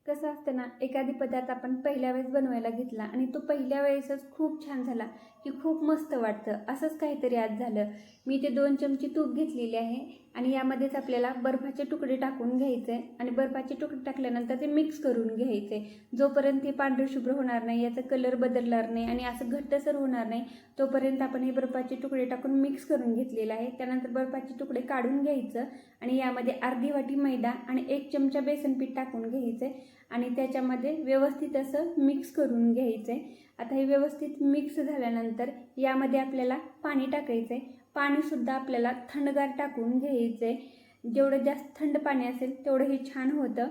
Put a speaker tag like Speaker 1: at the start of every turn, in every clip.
Speaker 1: कसं असतं ना, एखादी पदार्थ आपण पहिल्या वेळेस बनवायला घेतला आणि तो पहिल्या वेळेसच खूप छान झाला की खूप मस्त वाटतं. असंच काहीतरी आज झालं. मी ते 2 चमचे तूप घेतलेले आहे आणि यामध्येच आपल्याला बर्फाचे तुकडे टाकून घ्यायचे आहे आणि बर्फाचे तुकडे टाकल्यानंतर ते मिक्स करून घ्यायचे. जोपर्यंत ते पांढरे शुभ्र होणार नाही, याचा कलर बदलणार नाही आणि असं घट्टसर होणार नाही, तोपर्यंत आपण हे बर्फाचे तुकडे टाकून मिक्स करून घेतलेलं आहे. त्यानंतर बर्फाचे तुकडे काढून घ्यायचं आणि यामध्ये अर्धी वाटी मैदा आणि 1 चमचा बेसन पीठ टाकून घ्यायचं आणि त्याच्यामध्ये व्यवस्थित असं मिक्स करून घ्यायचं आहे. आता हे व्यवस्थित मिक्स झाल्यानंतर यामध्ये आपल्याला पाणी टाकायचं आहे. पाणीसुद्धा आपल्याला थंडगार टाकून घ्यायचं आहे. जेवढं जास्त थंड पाणी असेल तेवढं हे छान होतं.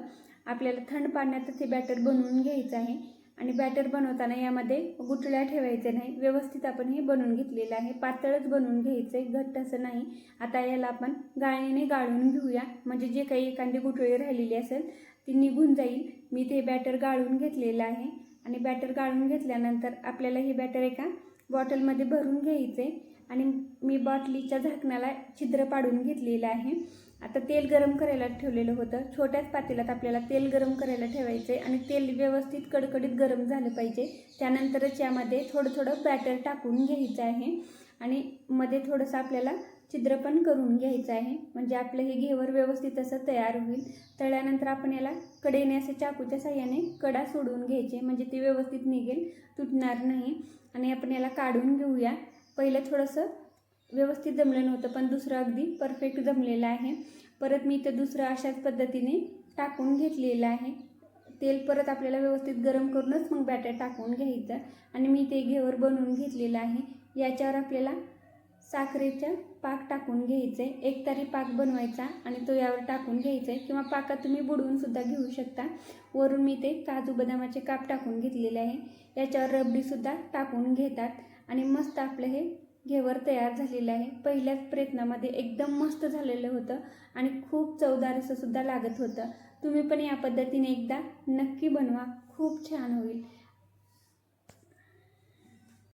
Speaker 1: आपल्याला थंड पाण्यातच हे बॅटर बनवून घ्यायचं आहे आणि बॅटर बनवताना यामध्ये गुठळ्या ठेवायचे नाही. व्यवस्थित आपण हे बनवून घेतलेलं आहे. पातळच बनवून घ्यायचं आहे, घट्ट असं नाही. आता याला आपण गाळणीने गाळून घेऊया, म्हणजे जे काही एखादी गुठळी राहिलेली असेल ती निघून जाईल. मी ते बॅटर गाळून घेतलेलं आहे आणि बॅटर गाळून घेतल्यानंतर आपल्याला हे बॅटर एका बॉटलमध्ये भरून घ्यायचे आणि मी बॉटलीच्या झाकणाला छिद्र पाडून घेतलेलं आहे. आता तेल गरम करायला ठेवलेलं होतं. छोट्याच पातेल्यात आपल्याला तेल गरम करायला ठेवायचं आहे आणि तेल व्यवस्थित कडकडीत गरम झालं पाहिजे. त्यानंतरच यामध्ये थोडं थोडं बॅटर टाकून घ्यायचं आहे आणि मध्ये थोडंसं आपल्याला छिद्र पण करून घ्यायचं आहे, म्हणजे आपलं हे घेवर व्यवस्थित असं तयार होईल. तळल्यानंतर आपण याला कडेने असे चाकूच्या साह्याने कडा सोडून घ्यायचे, म्हणजे ते व्यवस्थित निघेल, तुटणार नाही. आणि आपण याला काढून घेऊया. पहिलं थोडंसं व्यवस्थित जमलं नव्हतं, पण दुसरं अगदी परफेक्ट जमलेलं आहे. परत मी ते दुसरं अशाच पद्धतीने टाकून घेतलेलं आहे. तेल परत आपल्याला व्यवस्थित गरम करूनच मग बॅटर टाकून घ्यायचं आणि मी ते घेवर बनवून घेतलेलं आहे. याच्यावर आपल्याला साखरेचा पाक टाकून घ्यायचं आहे. एकतारी पाक बनवायचा आणि तो यावर टाकून घ्यायचा आहे, किंवा पाकात तुम्ही बुडवूनसुद्धा घेऊ शकता. वरून मी ते काजू बदामाचे काप टाकून घेतलेले आहे. याच्यावर रबडीसुद्धा टाकून घेतात आणि मस्त आपलं हे घेवर तयार झालेलं आहे. पहिल्याच प्रयत्नामध्ये एकदम मस्त झालेलं होतं आणि खूप चवदार असं सुद्धा लागत होतं. तुम्ही पण या पद्धतीने एकदा नक्की बनवा, खूप छान होईल.